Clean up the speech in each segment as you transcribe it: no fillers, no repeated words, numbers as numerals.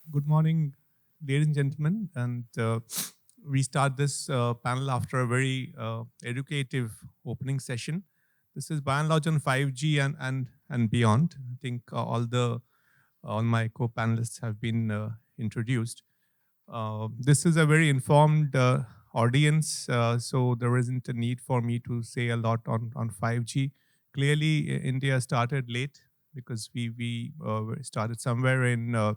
Good morning, ladies and gentlemen. And we start this panel after a very educative opening session. This is by and large on 5G and beyond. I think all my co-panelists have been introduced. This is a very informed audience, so there isn't a need for me to say a lot on 5G. Clearly, India started late because we started somewhere in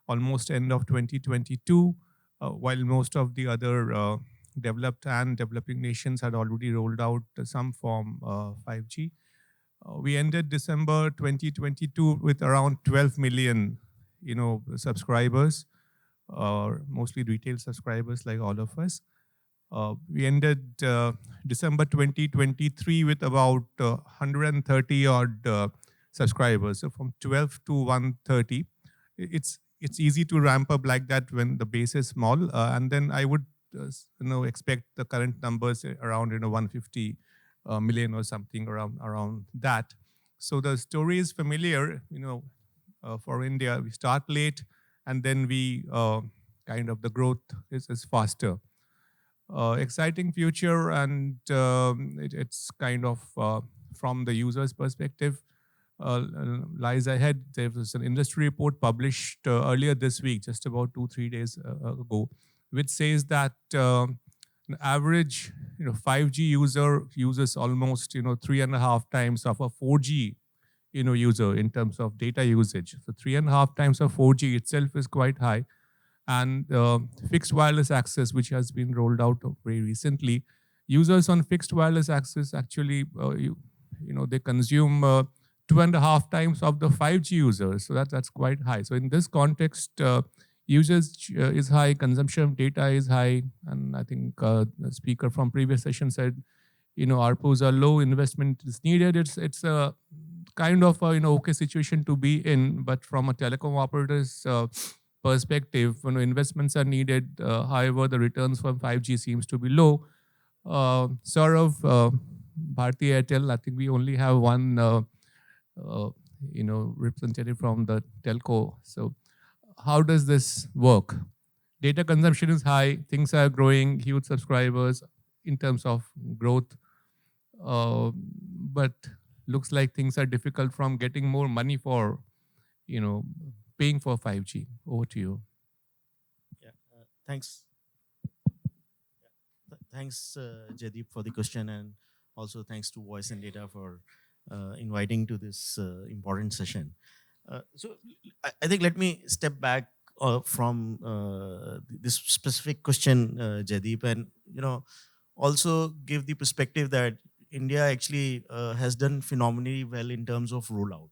almost end of 2022, while most of the other developed and developing nations had already rolled out some form 5G. We ended December 2022 with around 12 million, subscribers, mostly retail subscribers like all of us. We ended December 2023 with about 130 odd subscribers. So from 12 to 130, it's easy to ramp up like that when the base is small, and then I would expect the current numbers around 150 million or something around that. So the story is familiar. For India, we start late, and then we kind of the growth is faster. Exciting future, and it's kind of from the user's perspective. Lies ahead. There was an industry report published earlier this week, just about 2-3 days ago, which says that an average 5G user uses almost 3.5 times of a 4G user in terms of data usage. So 3.5 times of 4G itself is quite high, and fixed wireless access, which has been rolled out very recently, users on fixed wireless access actually they consume 2.5 times of the 5G users. So that's quite high. So in this context, usage is high, consumption of data is high, and I think the speaker from previous session said, ARPUs are low, investment is needed. It's a kind of a okay situation to be in, but from a telecom operator's perspective, investments are needed. However, the returns from 5G seems to be low. Saurabh, Bharti, Airtel, I think we only have one representative from the telco. So how does this work? Data consumption is high, things are growing, huge subscribers in terms of growth, but looks like things are difficult from getting more money for, paying for 5G. Over to you. Yeah, thanks. Thanks, Jaideep, for the question, and also thanks to Voice and Data for inviting to this important session. So I think let me step back from this specific question, Jaideep, and also give the perspective that India actually has done phenomenally well in terms of rollout.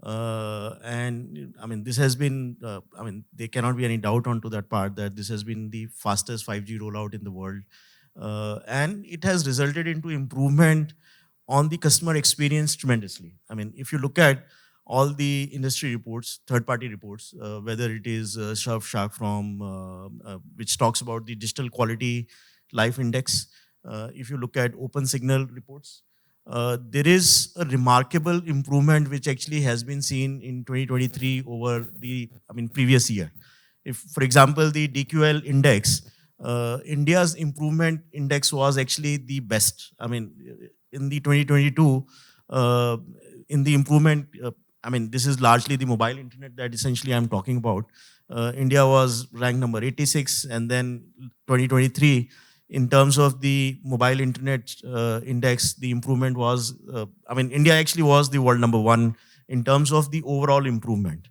And I mean, this has been, there cannot be any doubt onto that part that this has been the fastest 5G rollout in the world. And it has resulted into improvement on the customer experience tremendously. I mean, if you look at all the industry reports, third-party reports, whether it is Sharp from, which talks about the digital quality life index, if you look at Open Signal reports, there is a remarkable improvement which actually has been seen in 2023 over the previous year. If, for example, the DQL index, India's improvement index was actually the best. I mean, in the 2022, in the improvement, this is largely the mobile internet that essentially I'm talking about. India was ranked number 86, and then 2023, in terms of the mobile internet index, the improvement was, India actually was the world number 1 in terms of the overall improvement.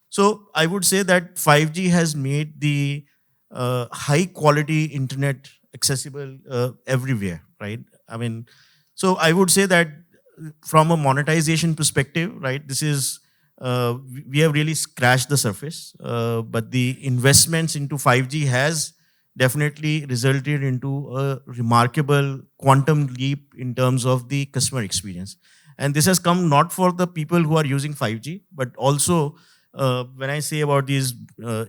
So I would say that 5G has made the high quality internet accessible everywhere, right? So I would say that from a monetization perspective, right, this is, we have really scratched the surface, but the investments into 5G has definitely resulted into a remarkable quantum leap in terms of the customer experience. And this has come not for the people who are using 5G, but also when I say about these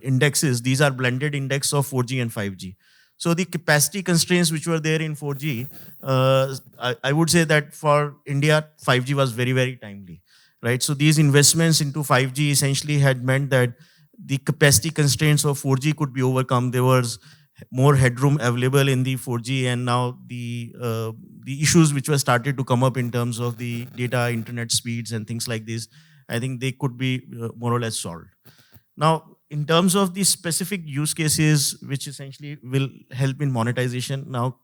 indexes, these are blended index of 4G and 5G. So the capacity constraints which were there in 4G, I would say that for India, 5G was very, very timely, right? So these investments into 5G essentially had meant that the capacity constraints of 4G could be overcome. There was more headroom available in the 4G, and now the issues which were started to come up in terms of the data, internet speeds, and things like this, I think they could be more or less solved. Now, in terms of the specific use cases which essentially will help in monetization, now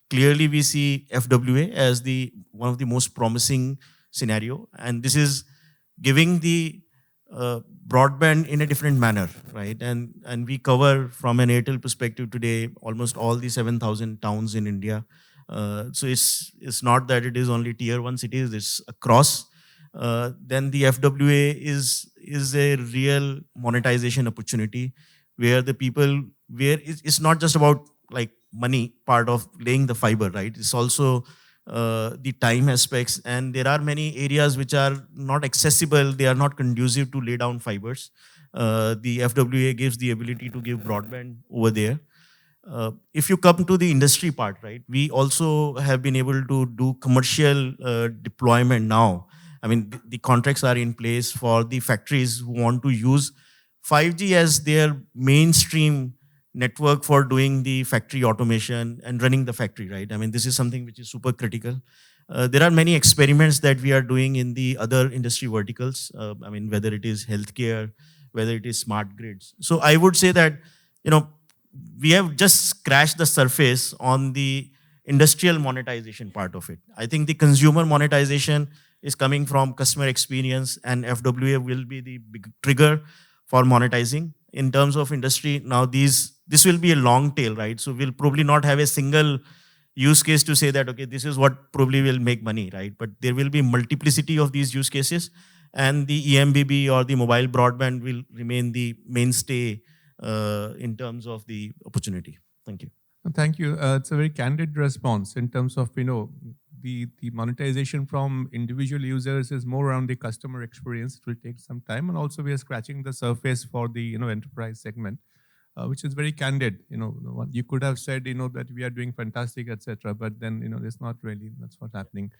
clearly we see FWA as the one of the most promising scenario, and this is giving the broadband in a different manner, right? And we cover from an Airtel perspective today almost all the 7,000 towns in India. So it's not that it is only tier one cities; it's across. Then the FWA is a real monetization opportunity where the people where it's not just about like money part of laying the fiber, right? It's also the time aspects, and there are many areas which are not accessible. They are not conducive to lay down fibers. The FWA gives the ability to give broadband over there. If you come to the industry part, right, we also have been able to do commercial deployment now. I mean, the contracts are in place for the factories who want to use 5G as their mainstream network for doing the factory automation and running the factory, right? I mean, this is something which is super critical. There are many experiments that we are doing in the other industry verticals. I mean, whether it is healthcare, whether it is smart grids. So I would say that, you know, we have just scratched the surface on the industrial monetization part of it. I think the consumer monetization is coming from customer experience, and FWA will be the big trigger for monetizing. In terms of industry, now this will be a long tail, right? So we'll probably not have a single use case to say that, okay, this is what probably will make money, right? But there will be multiplicity of these use cases, and the EMBB or the mobile broadband will remain the mainstay in terms of the opportunity. Thank you. Thank you. It's a very candid response in terms of, the monetization from individual users is more around the customer experience. It will take some time. And also we are scratching the surface for the, enterprise segment, which is very candid. You could have said, that we are doing fantastic, etc. But then, it's not really, that's what's happening.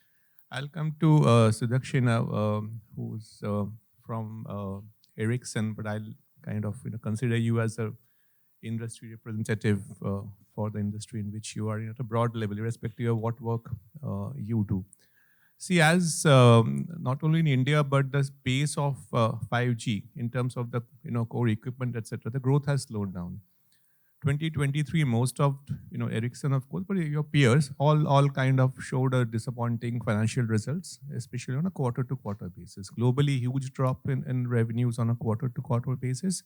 I'll come to Sudakshina, who's from Ericsson, but I'll kind of, consider you as a industry representative for the industry in which you are at a broad level, irrespective of what work you do. See, as not only in India, but the space of 5G in terms of the core equipment, etc., the growth has slowed down. 2023, most of Ericsson, of course, but your peers all kind of showed a disappointing financial results, especially on a quarter-to-quarter basis. Globally, huge drop in revenues on a quarter-to-quarter basis.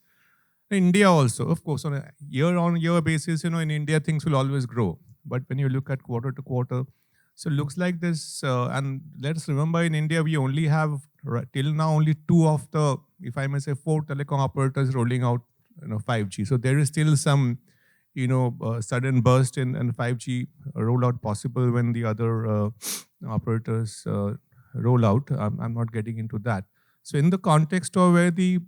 India also, of course, on a year-on-year basis, in India, things will always grow. But when you look at quarter-to-quarter, so it looks like this, and let's remember in India, we only have, till now, only 2 of the, if I may say, 4 telecom operators rolling out 5G. So there is still some, sudden burst in 5G rollout possible when the other operators roll out. I'm not getting into that. So in the context of where the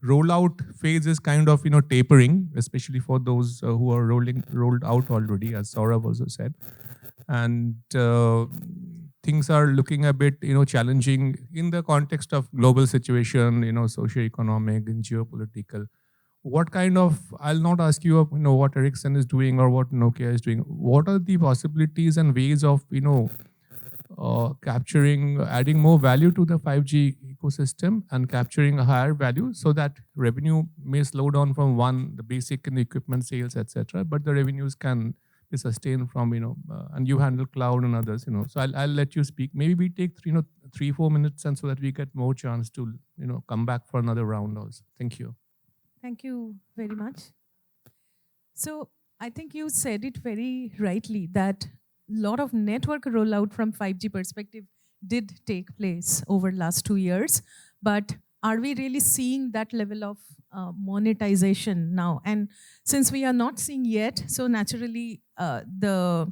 rollout phase is kind of tapering, especially for those who are rolled out already, as Saurabh also said, and things are looking a bit challenging in the context of global situation, socio-economic and geopolitical. What kind of, I'll not ask you what Ericsson is doing or what Nokia is doing. What are the possibilities and ways of capturing, adding more value to the 5G ecosystem and capturing a higher value so that revenue may slow down from the basic and equipment sales, etc. But the revenues can be sustained from, and you handle cloud and others, So I'll let you speak. Maybe we take 3-4 minutes and so that we get more chance to, come back for another round also. Thank you. Thank you very much. So I think you said it very rightly that lot of network rollout from 5G perspective did take place over last 2 years, but are we really seeing that level of monetization now? And since we are not seeing yet, so naturally the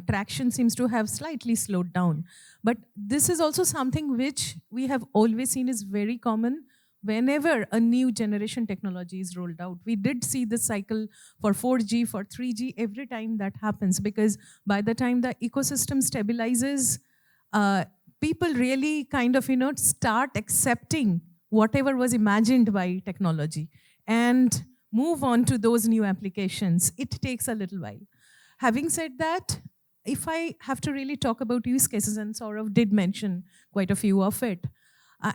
traction seems to have slightly slowed down. But this is also something which we have always seen is very common whenever a new generation technology is rolled out. We did see this cycle for 4G, for 3G, every time that happens, because by the time the ecosystem stabilizes, people really kind of, start accepting whatever was imagined by technology and move on to those new applications, it takes a little while. Having said that, if I have to really talk about use cases, and Saurabh did mention quite a few of it,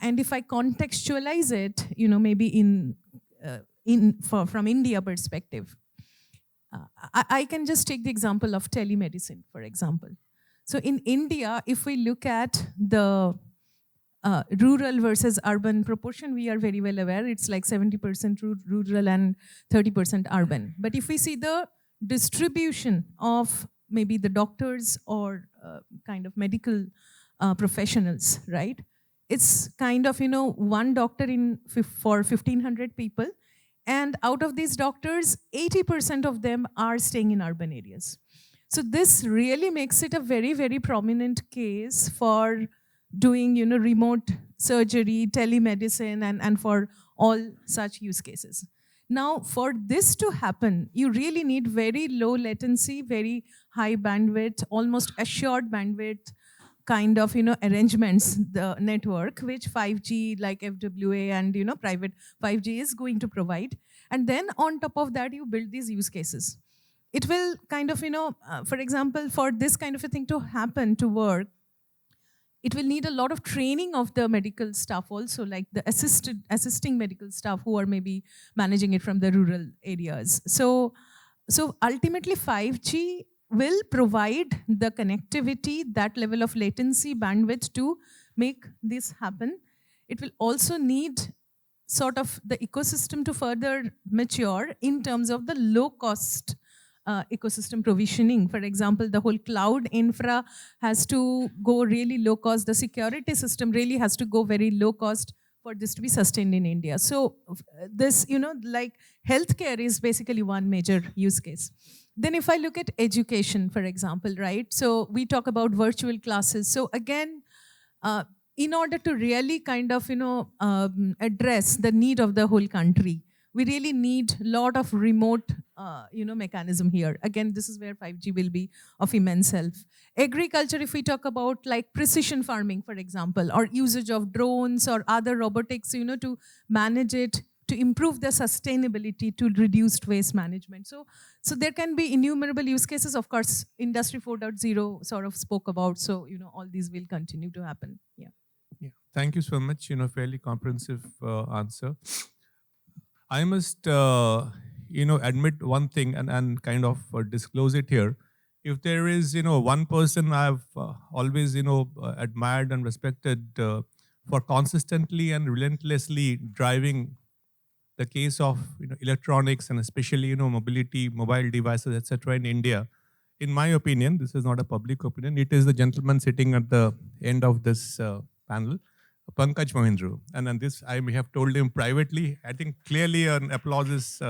and if I contextualize it, maybe from India perspective, I can just take the example of telemedicine, for example. So in India, if we look at the rural versus urban proportion, we are very well aware. It's like 70% rural and 30% urban. But if we see the distribution of maybe the doctors or kind of medical professionals, right? It's kind of, one doctor for 1,500 people. And out of these doctors, 80% of them are staying in urban areas. So this really makes it a very, very prominent case for doing, remote surgery, telemedicine, and for all such use cases. Now, for this to happen, you really need very low latency, very high bandwidth, almost assured bandwidth kind of, arrangements, the network, which 5G like FWA and, private 5G is going to provide. And then on top of that, you build these use cases. It will kind of, for example, for this kind of a thing to happen, to work, it will need a lot of training of the medical staff also, like the assisting medical staff who are maybe managing it from the rural areas. So ultimately 5G will provide the connectivity, that level of latency, bandwidth to make this happen. It will also need sort of the ecosystem to further mature in terms of the low cost ecosystem provisioning. For example, the whole cloud infra has to go really low cost. The security system really has to go very low cost for this to be sustained in India. So this, like healthcare is basically one major use case. Then if I look at education, for example, right? So we talk about virtual classes. So again, in order to really kind of, address the need of the whole country, we really need a lot of remote, mechanism here. Again, this is where 5G will be of immense help. Agriculture, if we talk about like precision farming, for example, or usage of drones or other robotics, to manage it, to improve the sustainability, to reduce waste management. So there can be innumerable use cases. Of course, Industry 4.0 sort of spoke about. So, all these will continue to happen. Yeah. Yeah. Thank you so much. Fairly comprehensive answer. I must, admit one thing and kind of disclose it here. If there is, one person I've always, admired and respected for consistently and relentlessly driving the case of electronics and especially mobility, mobile devices, etc. in India, in my opinion, this is not a public opinion. It is the gentleman sitting at the end of this panel, Pankaj Mohindroo. And this I may have told him privately. I think clearly an applause is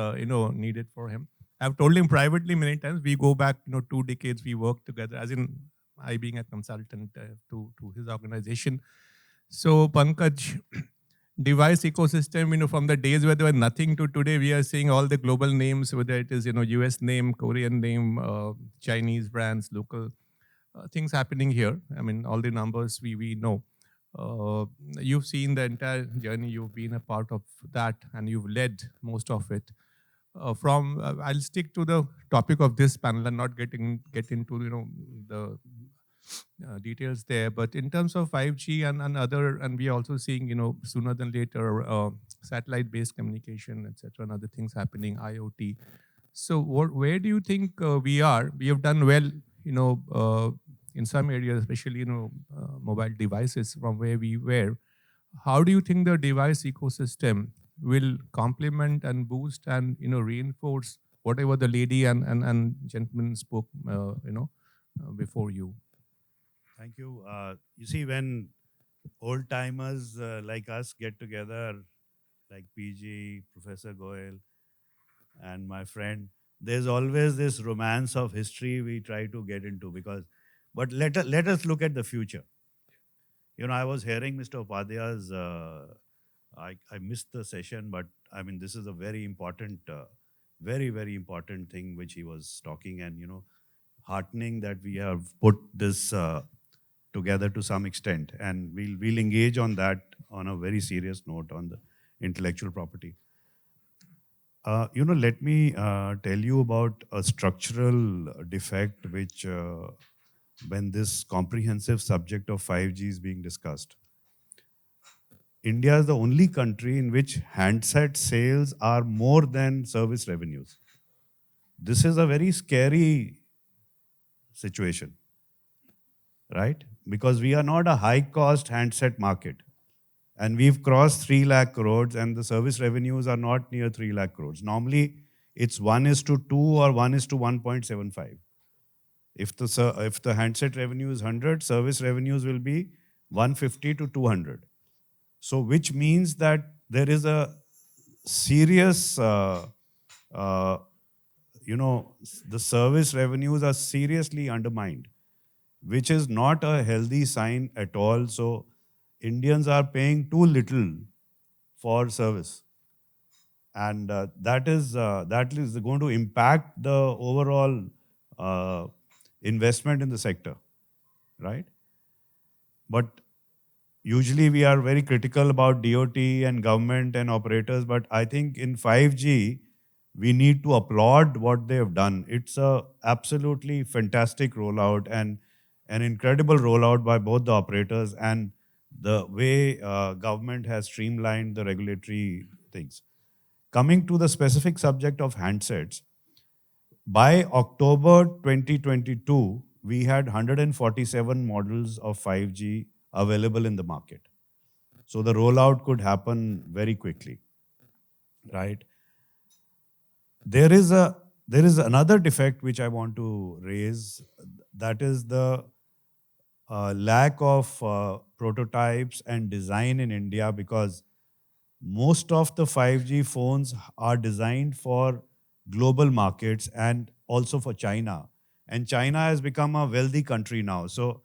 needed for him. I've told him privately many times. We go back 2 decades. We work together, as in I being a consultant to his organization. So Pankaj, device ecosystem, from the days where there were nothing to today, we are seeing all the global names, whether it is, US name, Korean name, Chinese brands, local things happening here. I mean, all the numbers we know. You've seen the entire journey. You've been a part of that and you've led most of it. I'll stick to the topic of this panel and not get into, the details there, but in terms of 5G and other, and we are also seeing, sooner than later, satellite-based communication, etc., and other things happening, IoT. So where do you think we are? We have done well, in some areas, especially, mobile devices from where we were. How do you think the device ecosystem will complement and boost and, reinforce whatever the lady and gentleman spoke, before you? Thank you. You see, when old timers like us get together, like PG, Professor Goyal, and my friend, there's always this romance of history we try to get into but let us look at the future. I was hearing Mr. Upadhyay's, I missed the session, but I mean, this is a very important, very, very important thing which he was talking, and, heartening that we have put this together to some extent, and we'll engage on that on a very serious note on the intellectual property. Let me tell you about a structural defect which, when this comprehensive subject of 5G is being discussed, India is the only country in which handset sales are more than service revenues. This is a very scary situation, right? Because we are not a high-cost handset market. And we've crossed 3 lakh crores and the service revenues are not near 3 lakh crores. Normally, it's 1:2 or 1:1.75. If the handset revenue is 100, service revenues will be 150 to 200. So which means that there is a serious, the service revenues are seriously undermined, which is not a healthy sign at all. So Indians are paying too little for service. And that is going to impact the overall investment in the sector, right? But usually we are very critical about DOT and government and operators, but I think in 5G, we need to applaud what they have done. It's a absolutely fantastic rollout and an incredible rollout by both the operators and the way government has streamlined the regulatory things. Coming to the specific subject of handsets, by October 2022, we had 147 models of 5G available in the market. So the rollout could happen very quickly, right? There is another defect which I want to raise, that is the lack of prototypes and design in India, because most of the 5G phones are designed for global markets and also for China. And China has become a wealthy country now. So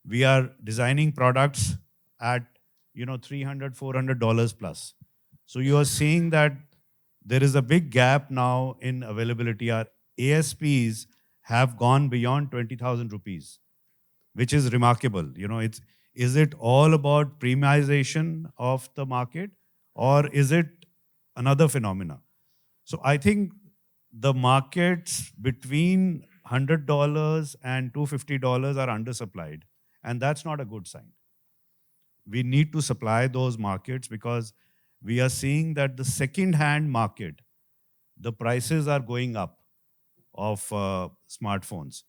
we are designing products at $300, $400 plus. So you are seeing that there is a big gap now in availability. Our ASPs have gone beyond 20,000 rupees, which is remarkable. Is it all about premiumization of the market, or is it another phenomena? So I think the markets between $100 and $250 are undersupplied, and that's not a good sign. We need to supply those markets because we are seeing that the second-hand market, the prices are going up of smartphones.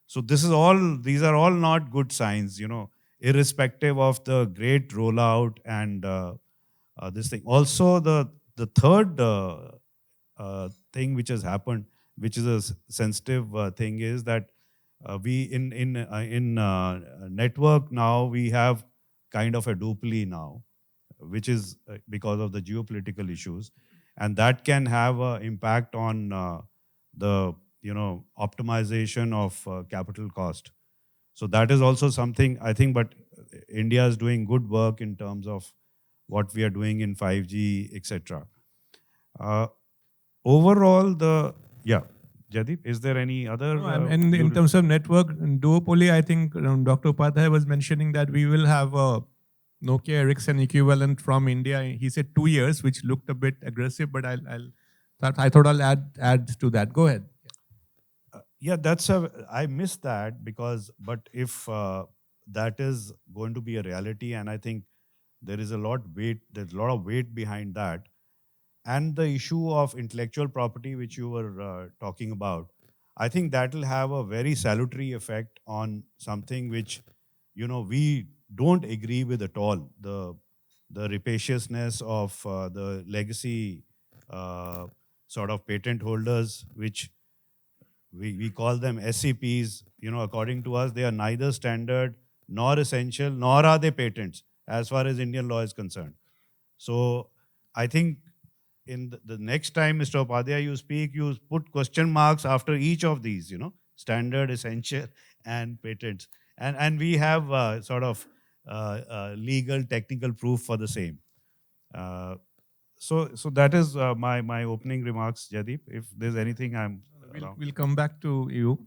So these are all not good signs, irrespective of the great rollout and this thing. Also, the third thing which has happened, which is a sensitive thing, is that we in network now we have kind of a duopoly now, which is because of the geopolitical issues, and that can have an impact on the optimization of capital cost. So that is also something I think, but India is doing good work in terms of what we are doing in 5G, etc. Overall, Jaideep, is there any other? No, and in terms of network duopoly, I think Dr. Upadhyay was mentioning that we will have a Nokia Ericsson equivalent from India. He said 2 years, which looked a bit aggressive, but I thought I'll add to that. Go ahead. I missed that but if that is going to be a reality, and I think there's a lot of weight behind that. And the issue of intellectual property, which you were talking about, I think that will have a very salutary effect on something which, we don't agree with at all. The rapaciousness of the legacy sort of patent holders, which we call them SCPs. According to us, they are neither standard nor essential, nor are they patents as far as Indian law is concerned. So I think in the next time, Mr. Upadhyay, you speak, you put question marks after each of these, standard, essential, and patents. And we have sort of legal, technical proof for the same. So that is my opening remarks, Jaideep. If there's anything, We'll come back to you.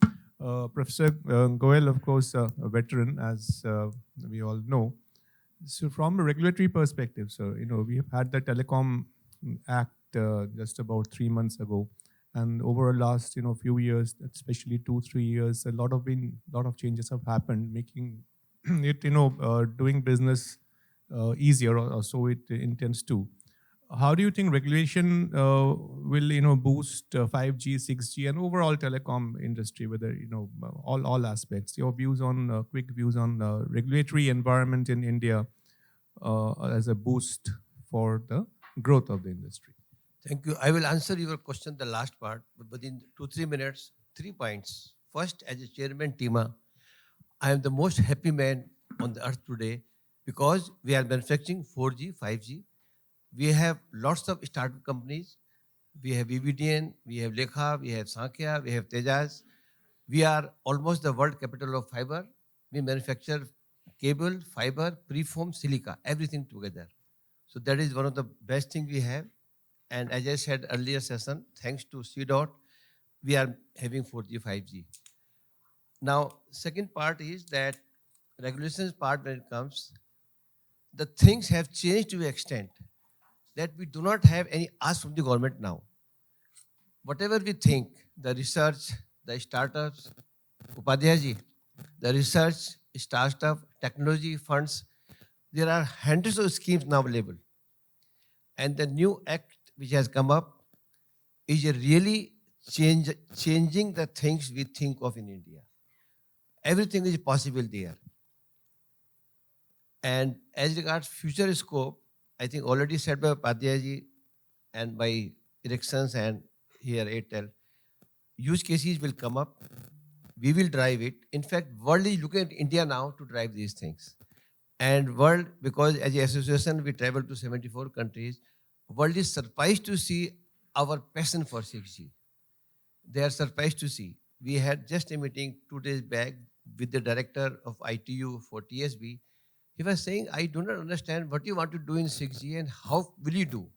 Professor Goyal, of course, a veteran, as we all know. So from a regulatory perspective, so we have had the Telecom Act just about 3 months ago, and over the last few years, especially 2-3 years, a lot of changes have happened, making it doing business easier, or so it intends to. How do you think regulation will boost 5G, 6G, and overall telecom industry? Whether all aspects. Your views on quick views on regulatory environment in India as a boost for the growth of the industry. Thank you. I will answer your question, the last part, but within 2-3 minutes, 3 points. First, as a chairman TEMA, I am the most happy man on the earth today because we are manufacturing 4G, 5G. We have lots of startup companies. We have VVDN, we have Laha, we have Sankhya, we have Tejas. We are almost the world capital of fiber. We manufacture cable, fiber, preform, silica, everything together. So that is one of the best things we have. And as I said earlier session, thanks to CDOT, we are having 4G, 5G. Now, second part is that regulations part when it comes, the things have changed to the extent that we do not have any ask from the government now. Whatever we think, the research, the startups, Upadhyayji, the research, startup, technology funds, there are hundreds of schemes now available. And the new act which has come up is really changing the things we think of in India. Everything is possible there. And as regards future scope, I think already said by Upadhyayji and by Ericsson and here Airtel, use cases will come up. We will drive it. In fact, world is looking at India now to drive these things. And world, because as an association, we travel to 74 countries, world is surprised to see our passion for 6G. They are surprised to see. We had just a meeting 2 days back with the director of ITU for TSB. He was saying, I do not understand what you want to do in 6G and how will you do.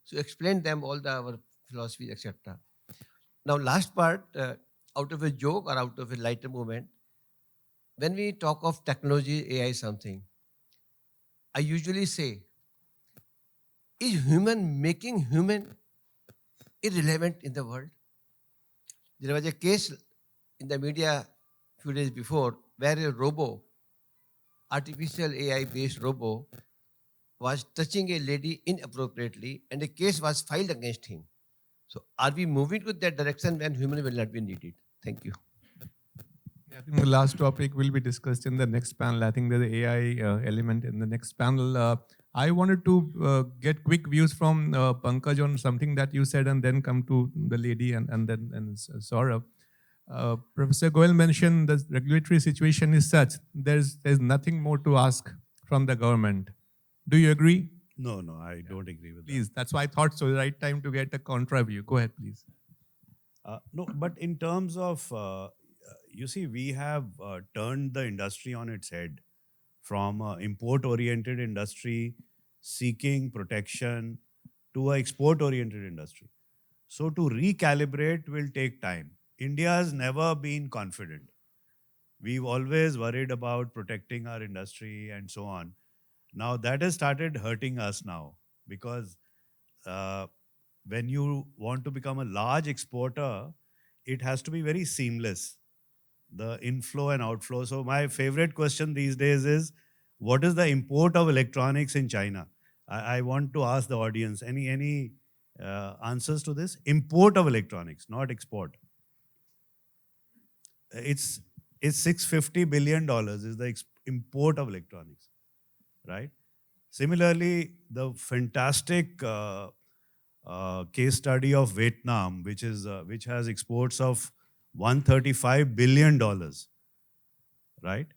So explain them all our philosophies, etc. Now, last part, out of a joke or out of a lighter moment, when we talk of technology, AI something, I usually say, is human making human irrelevant in the world? There was a case in the media a few days before where a artificial AI-based robot, was touching a lady inappropriately and a case was filed against him. So are we moving to that direction when human will not be needed? Thank you. I think the last topic will be discussed in the next panel. I think there's the AI element in the next panel. I wanted to get quick views from Pankaj on something that you said and then come to the lady and then Saurabh. Professor Goyal mentioned the regulatory situation is such, there's nothing more to ask from the government. Do you agree? No, I don't agree with Please, that's why I thought so. The right time to get a contra view. Go ahead, please. No, but in terms of, you see, we have turned the industry on its head from an import-oriented industry seeking protection to an export-oriented industry. So to recalibrate will take time. India has never been confident. We've always worried about protecting our industry and so on. Now that has started hurting us now because when you want to become a large exporter, it has to be very seamless, the inflow and outflow. So my favorite question these days is, what is the import of electronics in China? I want to ask the audience, any answers to this? Import of electronics, not export. It's $650 billion is the import of electronics, right? Similarly, the fantastic case study of Vietnam, which has exports of $135 billion, right?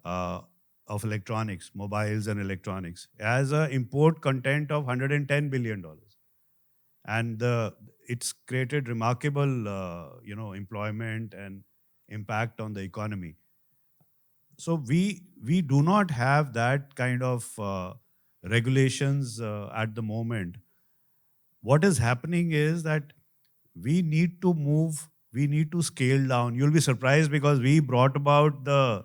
Of electronics, mobiles and electronics, has an import content of $110 billion. And it's created remarkable, employment and impact on the economy. So we do not have that kind of regulations at the moment. What is happening is that we need to move, we need to scale down. You'll be surprised because we brought about the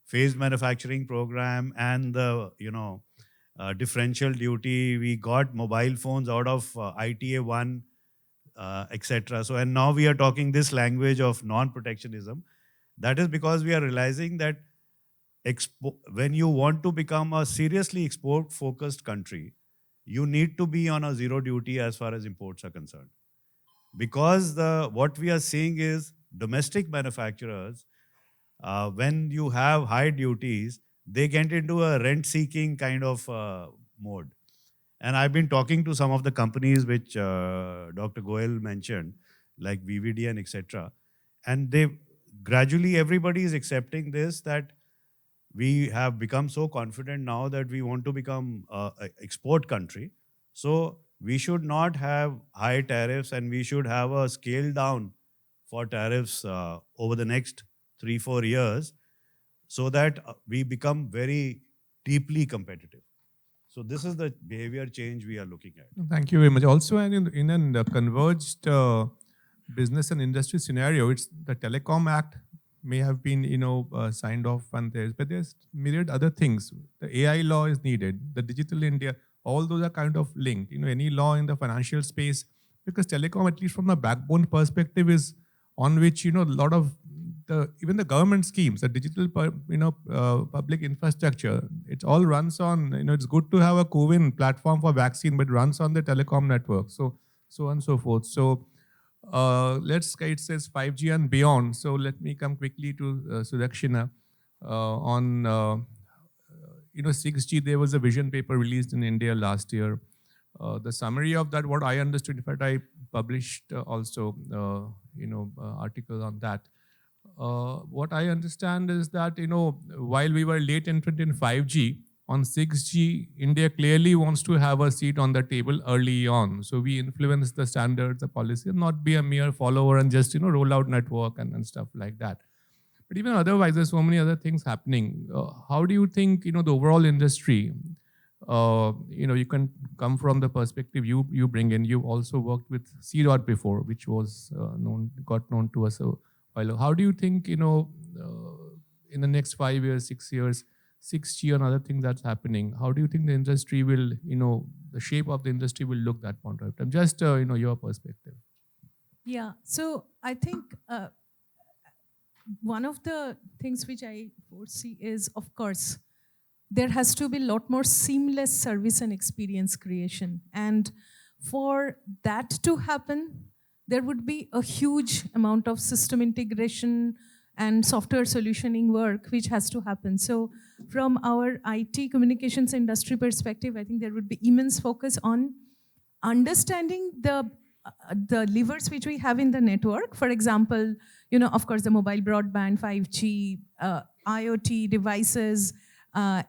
phased manufacturing program and the, differential duty. We got mobile phones out of ITA 1, etc. So, and now we are talking this language of non-protectionism. That is because we are realizing that when you want to become a seriously export-focused country, you need to be on a zero duty as far as imports are concerned. Because what we are seeing is domestic manufacturers, when you have high duties, they get into a rent-seeking kind of mode. And I've been talking to some of the companies which Dr. Goyal mentioned, like VVD and etc. And they gradually, everybody is accepting this, that we have become so confident now that we want to become an export country. So we should not have high tariffs, and we should have a scale down for tariffs over the next 3-4 years, so that we become very deeply competitive. So this is the behavior change we are looking at. Thank you very much. Also, in a converged business and industry scenario, it's the Telecom Act may have been, signed off, but there's myriad other things. The AI law is needed, the Digital India, all those are kind of linked. Any law in the financial space, because telecom, at least from the backbone perspective, is on which, a lot of even the government schemes, the digital, public infrastructure, it all runs on, it's good to have a COVID platform for vaccine, but runs on the telecom network. So on and so forth. So it says 5G and beyond. So let me come quickly to Sudakshina on 6G. There was a vision paper released in India last year. The summary of that, what I understood, in fact, I published also article on that. What I understand is that, while we were late entrant in 5G, on 6G, India clearly wants to have a seat on the table early on. So we influence the standards, the policy, and not be a mere follower and just, roll out network and stuff like that. But even otherwise, there's so many other things happening. How do you think, the overall industry, you can come from the perspective you bring in. You also worked with C-Dot before, which was got known to us a while ago. How do you think, in the next 5 years, 6 years, 6G and other things that's happening, how do you think the industry will, the shape of the industry will look that point of time? Just, your perspective. Yeah, so I think one of the things which I foresee is, of course, there has to be a lot more seamless service and experience creation. And for that to happen, there would be a huge amount of system integration and software solutioning work which has to happen. So from our IT communications industry perspective, I think there would be immense focus on understanding the levers which we have in the network. For example, of course, the mobile broadband, 5G, IoT devices,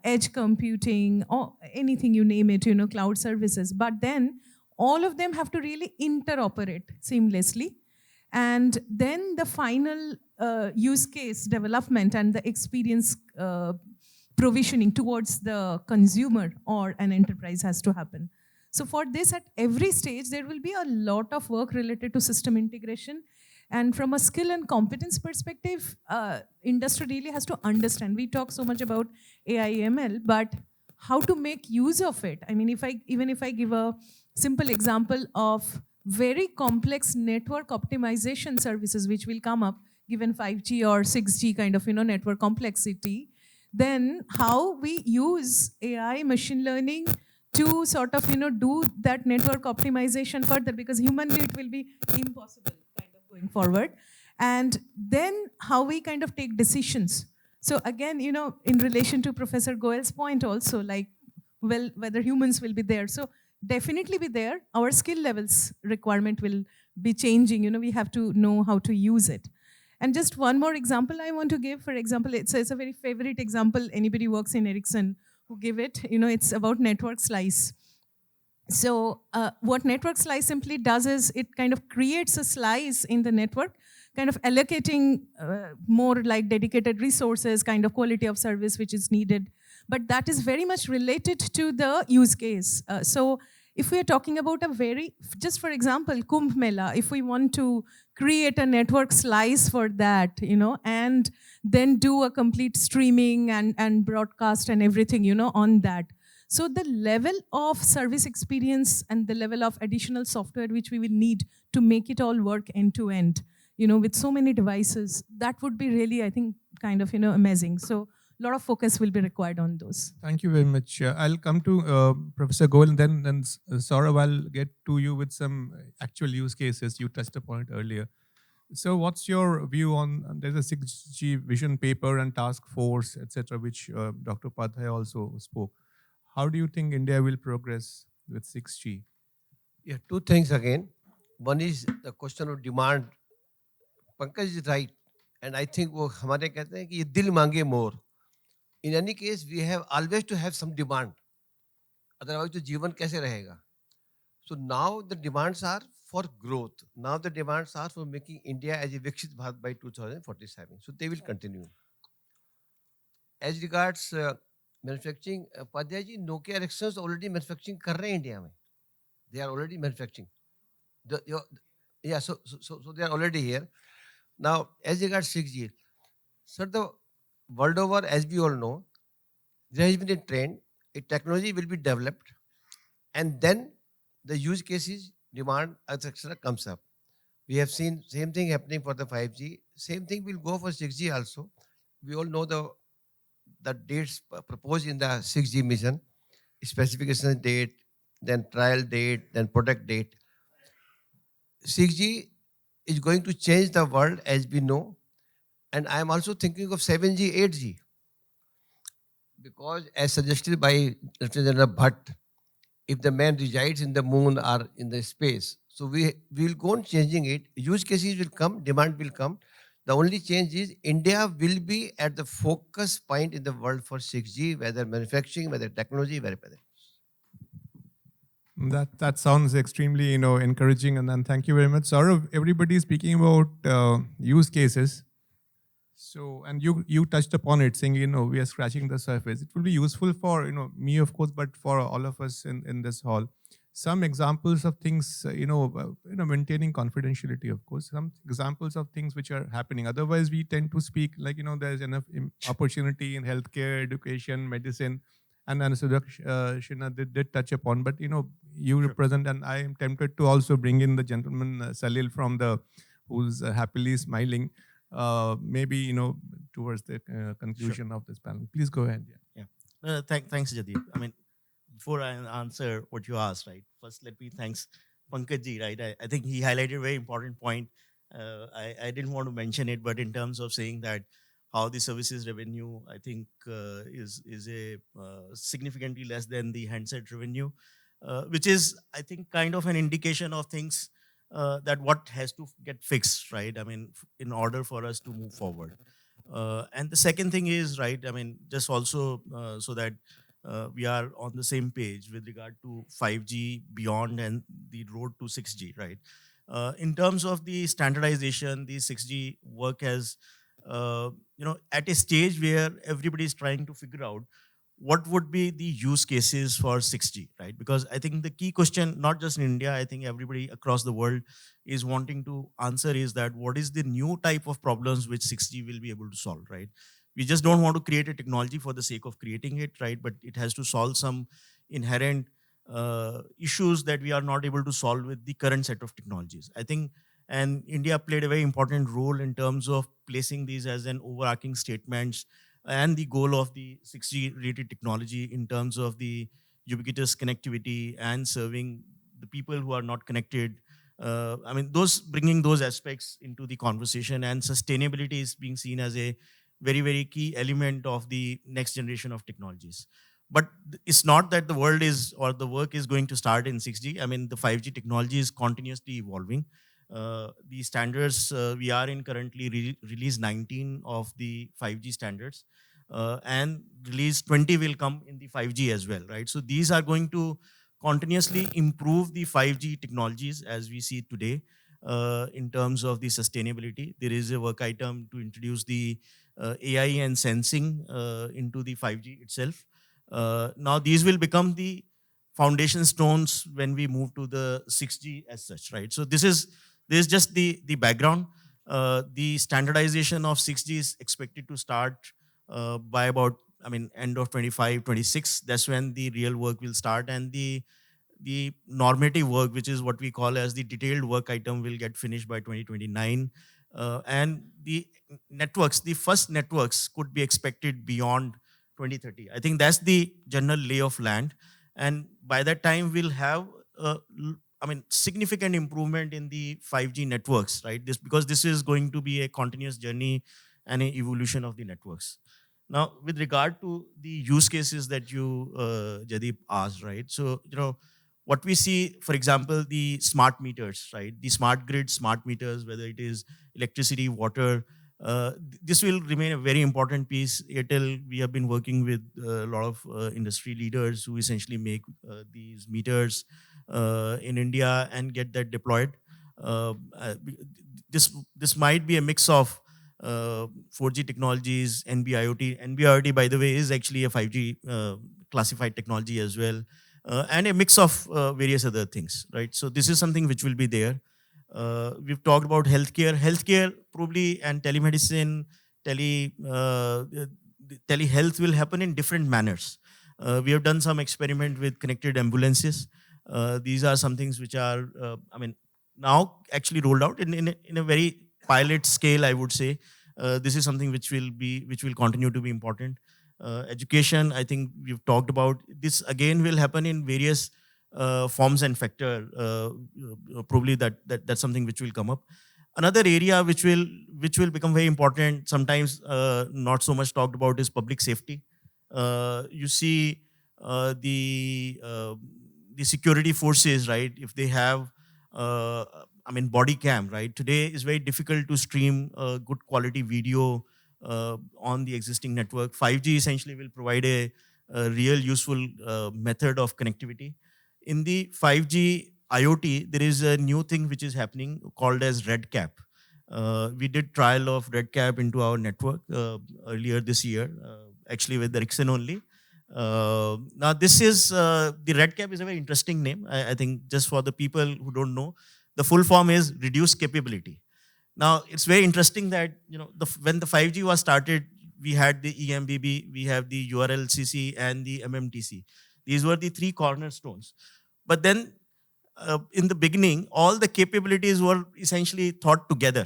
edge computing, or anything you name it, cloud services. But then all of them have to really interoperate seamlessly. And then the final use case development and the experience provisioning towards the consumer or an enterprise has to happen. So for this, at every stage, there will be a lot of work related to system integration. And from a skill and competence perspective, industry really has to understand. We talk so much about AI, ML, but how to make use of it. I mean, even if I give a simple example of very complex network optimization services which will come up given 5G or 6G kind of network complexity, then how we use AI, machine learning to sort of do that network optimization further, because humanly it will be impossible kind of going forward. And then how we kind of take decisions. So again, in relation to Professor Goyal's point also, like, well, whether humans will be there. So definitely be there. Our skill levels requirement will be changing. We have to know how to use it. And just one more example I want to give. For example, it's a very favorite example. Anybody who works in Ericsson who give it, it's about network slice. So what network slice simply does is it kind of creates a slice in the network, kind of allocating more like dedicated resources, kind of quality of service which is needed. But that is very much related to the use case. So if we are talking about a very, just for example, Kumbh Mela, if we want to create a network slice for that, and then do a complete streaming and broadcast and everything, on that. So the level of service experience and the level of additional software which we will need to make it all work end to end, with so many devices, that would be really, I think, kind of, amazing. So a lot of focus will be required on those. Thank you very much. I'll come to Professor Goyal, and then Saurabh, I'll get to you with some actual use cases. You touched upon it earlier. So what's your view on, there's a 6G vision paper and task force, etc., which Dr. Padhaya also spoke. How do you think India will progress with 6G? Yeah, two things again. One is the question of demand. Pankaj is right. And I think वो हमारे कहते हैं कि ये दिल मांगे मोर. In any case, we have always to have some demand. Otherwise, the जीवन कैसे रहेगा? So now the demands are for growth. Now the demands are for making India as a Viksit Bharat by 2047. So they will continue. As regards manufacturing, Padhya ji, Nokia Ericsson already manufacturing कर रहे हैं India में. They are already manufacturing. So they are already here. Now, as regards 6G, sir, the world over, as we all know, there has been a trend, a technology will be developed, and then the use cases, demand, etc. comes up. We have seen same thing happening for the 5G. Same thing will go for 6G also. We all know the dates proposed in the 6G mission, specification date, then trial date, then product date. 6G is going to change the world as we know. And I am also thinking of 7G, 8G. Because as suggested by Lieutenant General Bhatt, if the man resides in the moon or in the space, so we will go on changing it. Use cases will come, demand will come. The only change is India will be at the focus point in the world for 6G, whether manufacturing, whether technology, whether. That sounds extremely encouraging, and then thank you very much, Saurabh. Everybody is speaking about use cases. So, and you touched upon it, saying we are scratching the surface. It will be useful for me, of course, but for all of us in this hall. Some examples of things, maintaining confidentiality, of course. Some examples of things which are happening. Otherwise, we tend to speak like there's enough opportunity in healthcare, education, medicine. And Sudakshina did touch upon, but you Sure. represent, and I am tempted to also bring in the gentleman Salil who's happily smiling, maybe towards the conclusion of this panel. Please go ahead. Yeah. Thanks, Jaideep. I mean, before I answer what you asked, right? First, let me thanks Pankaj ji, right? I think he highlighted a very important point. I didn't want to mention it, but in terms of saying that how the services revenue, I think, is a significantly less than the handset revenue, which is, I think, kind of an indication of things that what has to get fixed, right? I mean, in order for us to move forward. And the second thing is, right, I mean, just also so that we are on the same page with regard to 5G beyond and the road to 6G, right? In terms of the standardization, the 6G work has at a stage where everybody is trying to figure out what would be the use cases for 6G, right? Because I think the key question, not just in India, I think everybody across the world is wanting to answer is that what is the new type of problems which 6G will be able to solve, right? We just don't want to create a technology for the sake of creating it, right? But it has to solve some inherent issues that we are not able to solve with the current set of technologies. I think, and India played a very important role in terms of placing these as an overarching statements and the goal of the 6G related technology in terms of the ubiquitous connectivity and serving the people who are not connected. I mean, bringing those aspects into the conversation, and sustainability is being seen as a very, very key element of the next generation of technologies. But it's not that the world is, or the work is going to start in 6G. I mean, the 5G technology is continuously evolving. The standards we are in currently release 19 of the 5G standards, and release 20 will come in the 5G as well, right? So these are going to continuously improve the 5G technologies as we see today. In terms of the sustainability, there is a work item to introduce the AI and sensing into the 5G itself. Now these will become the foundation stones when we move to the 6G as such, right? So this is just the background. The standardization of 6G is expected to start by about, I mean, end of 25, 26. That's when the real work will start, and the normative work, which is what we call as the detailed work item, will get finished by 2029. And the networks, the first networks could be expected beyond 2030. I think that's the general lay of land. And by that time, we'll have, significant improvement in the 5G networks, right? Because this is going to be a continuous journey and an evolution of the networks. Now, with regard to the use cases that you, Jaideep, asked, right? So, what we see, for example, the smart meters, right? The smart grid, smart meters, whether it is electricity, water, this will remain a very important piece. Airtel, we have been working with a lot of industry leaders who essentially make these meters in India and get that deployed. This might be a mix of 4G technologies, NB-IoT. NB-IoT, by the way, is actually a 5G classified technology as well, and a mix of various other things, right? So this is something which will be there. We've talked about healthcare probably, and telemedicine, telehealth will happen in different manners. We have done some experiment with connected ambulances. These are some things which are, now actually rolled out in a very pilot scale, I would say. This is something which will continue to be important. Education, I think we've talked about. This again will happen in various forms and factor. Probably that's something which will come up. Another area which will become very important, sometimes not so much talked about, is public safety. You see the security forces, right? If they have body cam, right? Today is very difficult to stream good quality video on the existing network. 5G essentially will provide a real useful method of connectivity. In the 5G IoT, there is a new thing which is happening called as RedCap. We did trial of RedCap into our network earlier this year, actually with Ericsson only. Now this is, the RedCap is a very interesting name. I think just for the people who don't know, the full form is reduced capability. Now, it's very interesting that, when the 5G was started, we had the EMBB, we have the URLCC, and the MMTC. These were the three cornerstones. But then, in the beginning, all the capabilities were essentially thought together.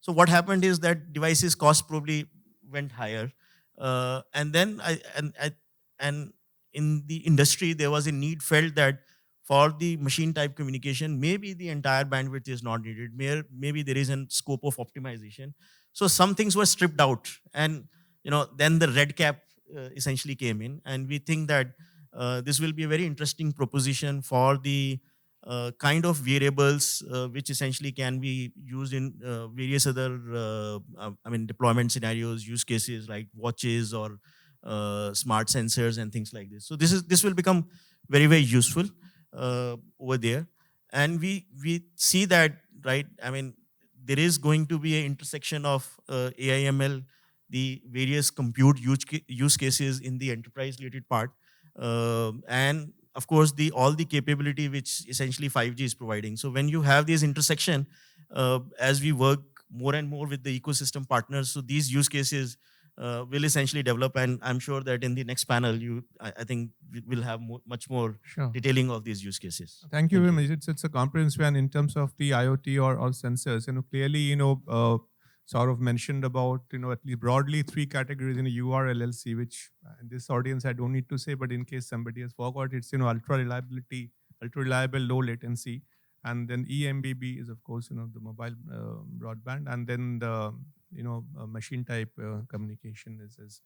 So what happened is that devices cost probably went higher. And then, in the industry, there was a need felt that for the machine type communication, maybe the entire bandwidth is not needed. Maybe there is a scope of optimization. So some things were stripped out, and then the RedCap essentially came in, and we think that this will be a very interesting proposition for the kind of variables which essentially can be used in various other deployment scenarios, use cases like watches or smart sensors and things like this. So this will become very, very useful over there. And we see that, right, there is going to be an intersection of AI, ML, the various compute use cases in the enterprise related part, and of course all the capability which essentially 5G is providing. So when you have this intersection, as we work more and more with the ecosystem partners, so these use cases will essentially develop, and I'm sure that in the next panel, I think we'll have much more detailing of these use cases. Thank you very much. It's a comprehensive, and in terms of the IoT or sensors, clearly, Saurabh mentioned about, at least broadly 3 categories in a URLLC, which in this audience I don't need to say, but in case somebody has forgot, it's, ultra reliable, low latency. And then EMBB is, of course, the mobile broadband. And then the, machine type communication is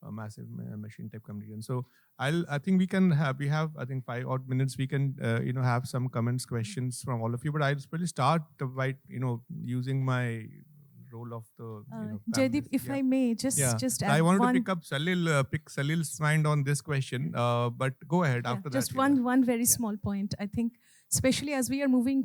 a massive machine type communication. So I think we have, I think 5 odd minutes. We can, have some comments, questions from all of you. But I'll probably start by, using my role of the, Jaideep, if I may, just add I wanted to pick up Salil's mind on this question, but go ahead after that. Just one very small point. I think, especially as we are moving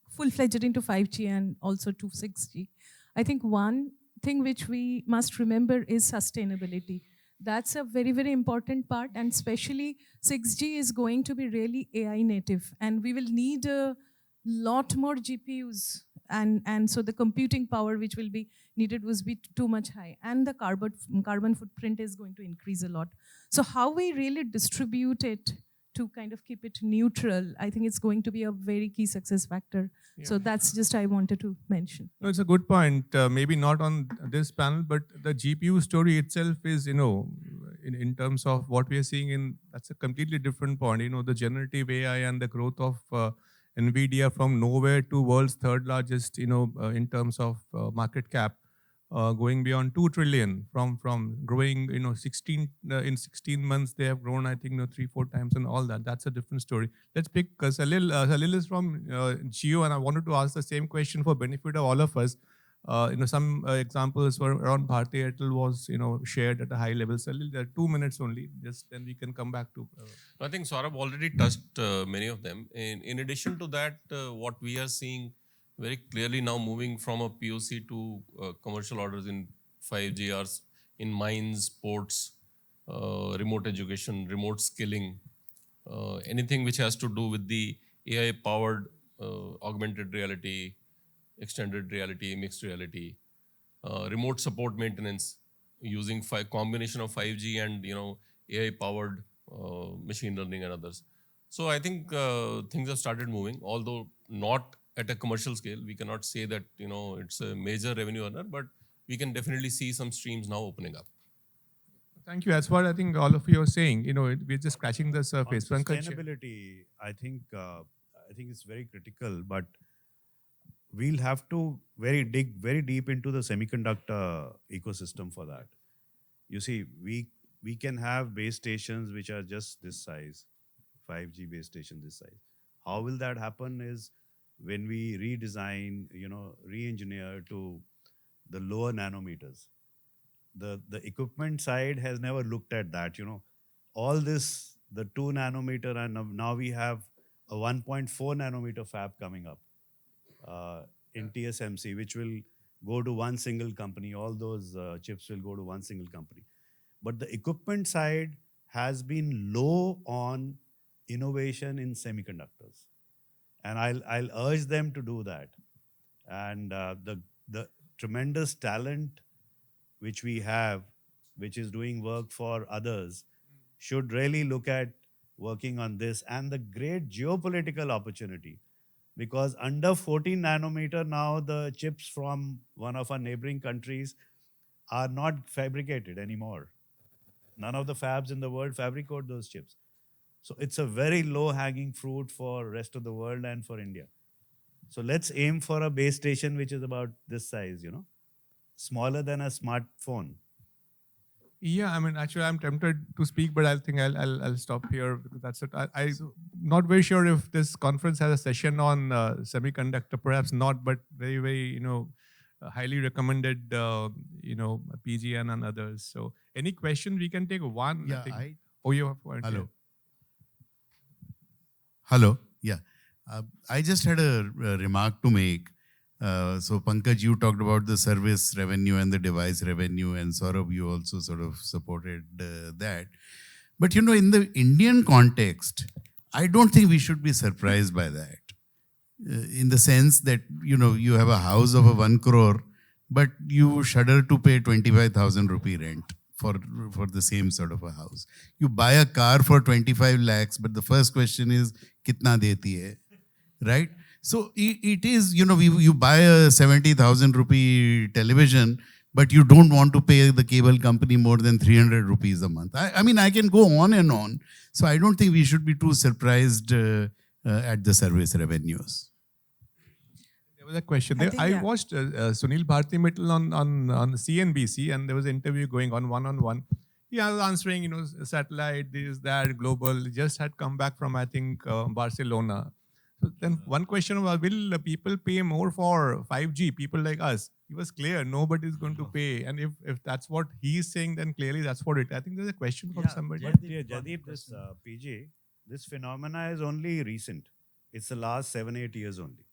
full-fledged into 5G and also to 6G, I think one thing which we must remember is sustainability. That's a very, very important part. And especially 6G is going to be really AI native. And we will need a lot more GPUs. And so the computing power which will be needed was be too much high. And the carbon footprint is going to increase a lot. So how we really distribute it to kind of keep it neutral, I think it's going to be a very key success factor. Yeah. So that's just I wanted to mention. No, it's a good point. Maybe not on this panel, but the GPU story itself is, in terms of what we are seeing that's a completely different point. The generative AI and the growth of NVIDIA from nowhere to world's third largest, in terms of market cap, going beyond 2 trillion from growing, 16 in 16 months they have grown, I think, 3-4 times and all that. That's a different story. Let's pick Salil. Salil is from Geo, and I wanted to ask the same question for benefit of all of us. Some examples for around Bharti Airtel was, shared at a high level. Salil, there are 2 minutes only. Just then we can come back to. I think Saurabh already touched many of them. In addition to that, what we are seeing very clearly now moving from a POC to commercial orders in 5G are in mines, ports, remote education, remote skilling, anything which has to do with the AI-powered augmented reality, extended reality, mixed reality, remote support maintenance using combination of 5G and AI-powered machine learning and others. So I think things have started moving, although not at a commercial scale. We cannot say that it's a major revenue earner, but we can definitely see some streams now opening up. Thank you. That's what I think all of you are saying. We're just scratching the surface. On Pankaj. sustainability, I think it's very critical, but we'll have to dig very deep into the semiconductor ecosystem for that. You see, we can have base stations which are just this size, 5G base station this size. How will that happen is when we redesign, re-engineer to the lower nanometers. The equipment side has never looked at that. All this, the 2 nanometer, and now we have a 1.4 nanometer fab coming up in TSMC, which will go to one single company. All those chips will go to one single company. But the equipment side has been low on innovation in semiconductors. And I'll urge them to do that. And the tremendous talent which we have, which is doing work for others, should really look at working on this, and the great geopolitical opportunity. Because under 14 nanometer now, the chips from one of our neighboring countries are not fabricated anymore. None of the fabs in the world fabricate those chips. So it's a very low-hanging fruit for rest of the world and for India. So let's aim for a base station which is about this size, smaller than a smartphone. Yeah, I mean, actually, I'm tempted to speak, but I think I'll stop here because that's it. I'm not very sure if this conference has a session on semiconductor, perhaps not, but very, very, highly recommended, PGN and others. So any question, we can take one. Yeah, I think. Oh, you have one. Hello. Hello. Yeah. I just had a remark to make. So Pankaj, you talked about the service revenue and the device revenue, and Saurabh, you also sort of supported that. But in the Indian context, I don't think we should be surprised by that. In the sense that, you have a house of a 1 crore, but you shudder to pay 25,000 rupee rent for the same sort of a house. You buy a car for 25 lakhs, but the first question is, kitna deti hai? Right? So it is, you buy a 70,000 rupee television, but you don't want to pay the cable company more than 300 rupees a month. I mean, I can go on and on. So I don't think we should be too surprised at the service revenues. There was a question there. I watched Sunil Bharti Mittal on CNBC, and there was an interview going on one-on-one. He was answering, satellite, this, that, global. Just had come back from, I think, Barcelona. So then one question was, will people pay more for 5G, people like us? He was clear, nobody is going to pay. And if that's what he's saying, then clearly that's what it is. I think there's a question from somebody. Jaideep, this PG, this phenomena is only recent. It's the last 7-8 years only.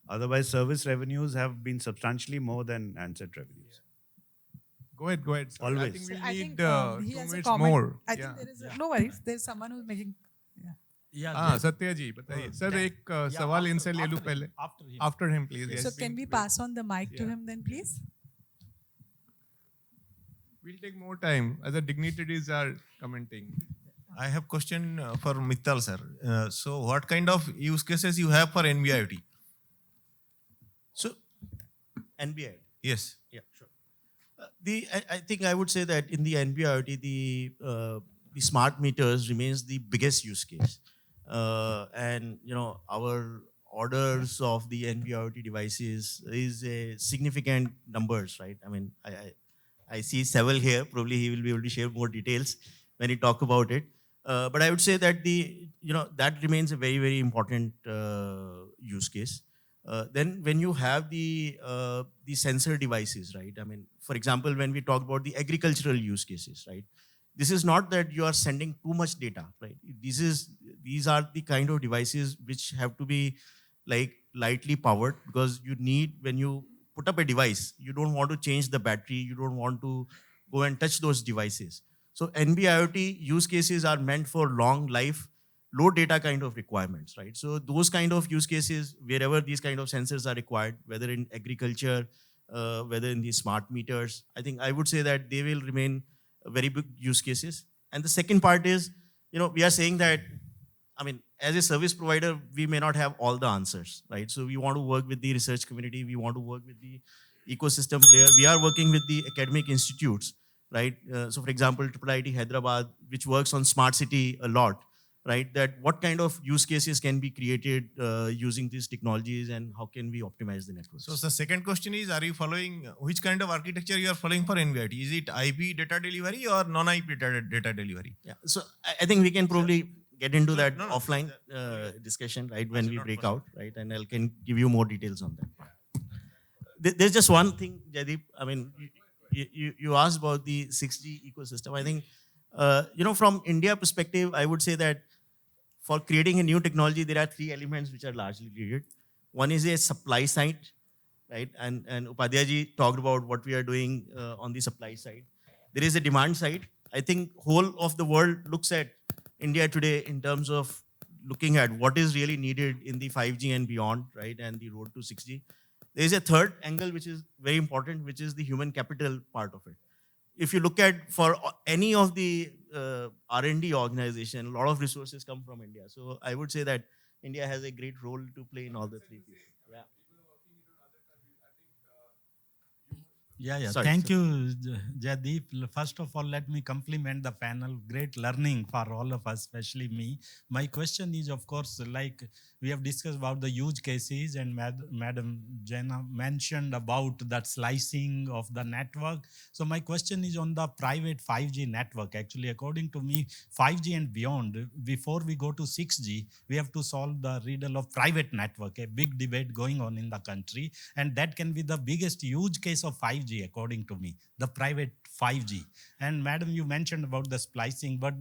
Otherwise, service revenues have been substantially more than handset revenues. Go ahead, go ahead. Sir. I Always. think So we'll I need think he 2 has a minutes comment. more. I think there is no worries. There's someone who's making. Yeah. हाँ सत्या जी बताइए sir एक सवाल इनसे ले लूं पहले after him please. So Yes, can we pass on the mic to him then, please? we'll take more time as the dignitaries are commenting. I have question for Mittal sir. So what kind of use cases you have for NB-IoT? So, NBI. Yes. Yeah, sure. I think I would say that in the NB-IoT, the smart meters remains the biggest use case. And our orders of the NB-IoT devices is a significant numbers, right? I mean, I see several here. Probably he will be able to share more details when he talk about it. But I would say that that remains a very, very important use case. Then when you have the sensor devices, right? I mean, for example, when we talk about the agricultural use cases, right? This is not that you are sending too much data, right? These are the kind of devices which have to be like lightly powered, because you need, when you put up a device, you don't want to change the battery, you don't want to go and touch those devices. So NB-IoT use cases are meant for long life, low data kind of requirements, right? So those kind of use cases, wherever these kind of sensors are required, whether in agriculture, whether in the smart meters, I think I would say that they will remain very big use cases. And the second part is, we are saying that, I mean, as a service provider, we may not have all the answers, right? So we want to work with the research community, we want to work with the ecosystem player. We are working with the academic institutes, right? So for example, IIIT Hyderabad, which works on smart city a lot, right? That what kind of use cases can be created using these technologies, and how can we optimize the network? So the second question is, are you following, which kind of architecture you are following for NB-IoT? Is it IP data delivery or non-IP data delivery? Yeah, so I think we can probably get into that No, offline discussion, right, when we break out, right? And I can give you more details on that part. There's just one thing, Jaideep. I mean, you asked about the 6G ecosystem. I think, from India perspective, I would say that for creating a new technology, there are three elements which are largely needed. One is a supply side, right? And Upadhyay ji talked about what we are doing on the supply side. There is a demand side. I think whole of the world looks at India today in terms of looking at what is really needed in the 5G and beyond, right? And the road to 6G. There is a third angle which is very important, which is the human capital part of it. If you look at for any of the R&D organization, a lot of resources come from India. So I would say that India has a great role to play in all the three pieces. Yeah. Sorry, Thank sir. you, Jaideep. First of all, let me compliment the panel. Great learning for all of us, especially me. My question is, of course, like we have discussed about the use cases, and Madam Jenna mentioned about that slicing of the network. So my question is on the private 5G network. Actually, according to me, 5G and beyond, before we go to 6G, we have to solve the riddle of private network, a big debate going on in the country. And that can be the biggest use case of 5G, according to me, the private 5G. And Madam, you mentioned about the splicing, but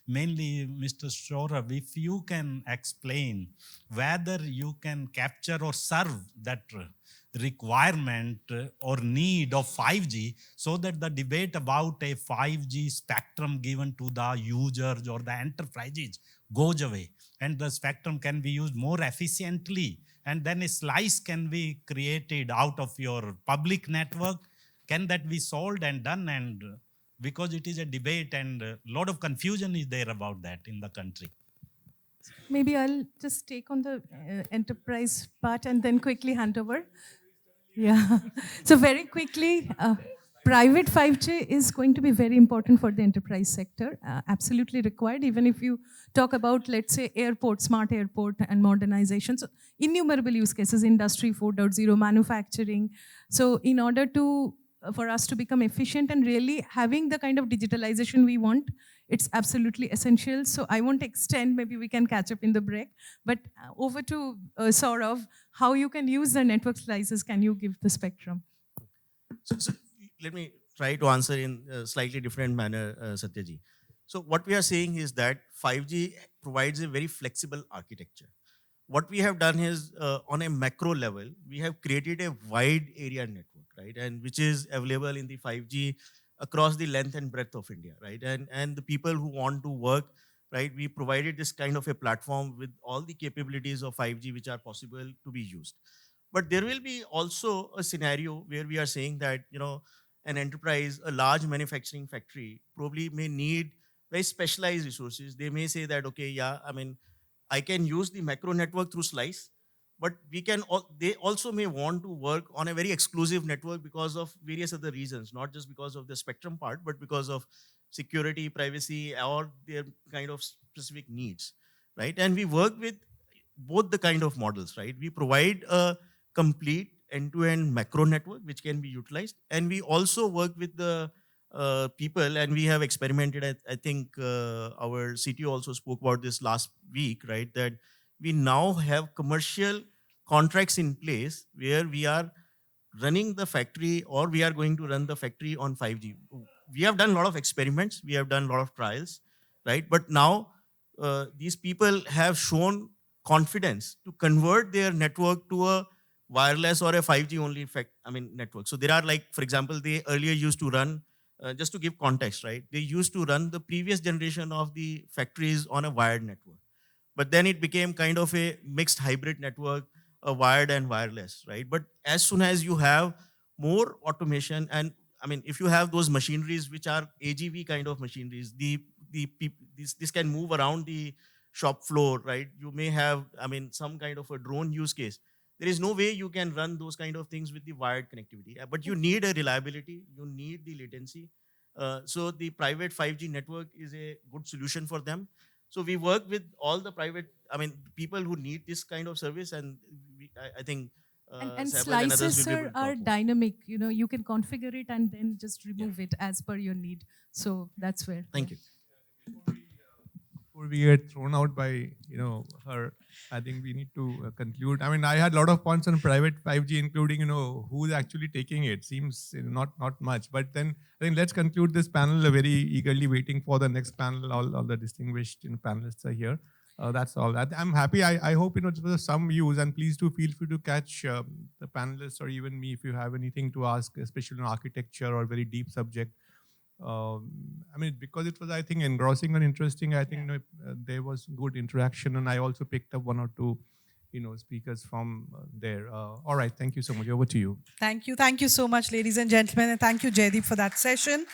mainly Mr. Saurabh, if you can explain whether you can capture or serve that requirement or need of 5G, so that the debate about a 5G spectrum given to the users or the enterprises goes away, and the spectrum can be used more efficiently, and then a slice can be created out of your public network. Can that be solved and done? And because it is a debate and a lot of confusion is there about that in the country. Maybe I'll just take on the enterprise part and then quickly hand over. Yeah. So very quickly, private 5G is going to be very important for the enterprise sector, absolutely required, even if you talk about, let's say, airport, smart airport and modernization. So innumerable use cases, industry 4.0, manufacturing. So in order to for us to become efficient and really having the kind of digitalization we want, it's absolutely essential. So I won't extend, maybe we can catch up in the break. But over to Saurabh, how you can use the network slices, can you give the spectrum? So let me try to answer in a slightly different manner, Satyaji. So what we are saying is that 5G provides a very flexible architecture. What we have done is, on a macro level, we have created a wide area network, right? And which is available in the 5G across the length and breadth of India, right? And the people who want to work, right? We provided this kind of a platform with all the capabilities of 5G which are possible to be used. But there will be also a scenario where we are saying that, an enterprise, a large manufacturing factory probably may need very specialized resources. They may say that, okay, yeah, I mean, I can use the macro network through slice, but they also may want to work on a very exclusive network because of various other reasons, not just because of the spectrum part, but because of security, privacy, or their kind of specific needs, right? And we work with both the kind of models, right? We provide a complete end-to-end macro network which can be utilized, and we also work with the people, and we have experimented. I think our CTO also spoke about this last week, right? That we now have commercial contracts in place where we are running the factory, or we are going to run the factory on 5G. We have done a lot of experiments, we have done a lot of trials, right? But now these people have shown confidence to convert their network to a wireless or a 5G only network. So there are, like, for example, they earlier used to run, just to give context, right? They used to run the previous generation of the factories on a wired network. But then it became kind of a mixed hybrid network, a wired and wireless, right? But as soon as you have more automation, and if you have those machineries which are AGV kind of machineries, this can move around the shop floor, right? You may have, some kind of a drone use case. There is no way you can run those kind of things with the wired connectivity, but you need a reliability, you need the latency. So the private 5G network is a good solution for them. So we work with all the private, people who need this kind of service, and I think and Samuel and others slices will be able to are talk more. dynamic. You can configure it and then just remove it as per your need. So that's where. Thank you. Before we get thrown out by her, I think we need to conclude. I had a lot of points on private 5G, including who's actually taking it. Seems not much, but then I think let's conclude this panel. Very eagerly waiting for the next panel. All the distinguished panelists are here. That's all. I'm happy. I hope it was some use, and please do feel free to catch the panelists or even me if you have anything to ask, especially on architecture or very deep subject. Because it was, I think, engrossing and interesting. I think there was good interaction, and I also picked up one or two, speakers from there. All right, thank you so much. Over to you. Thank you so much, ladies and gentlemen, and thank you, Jaideep, for that session.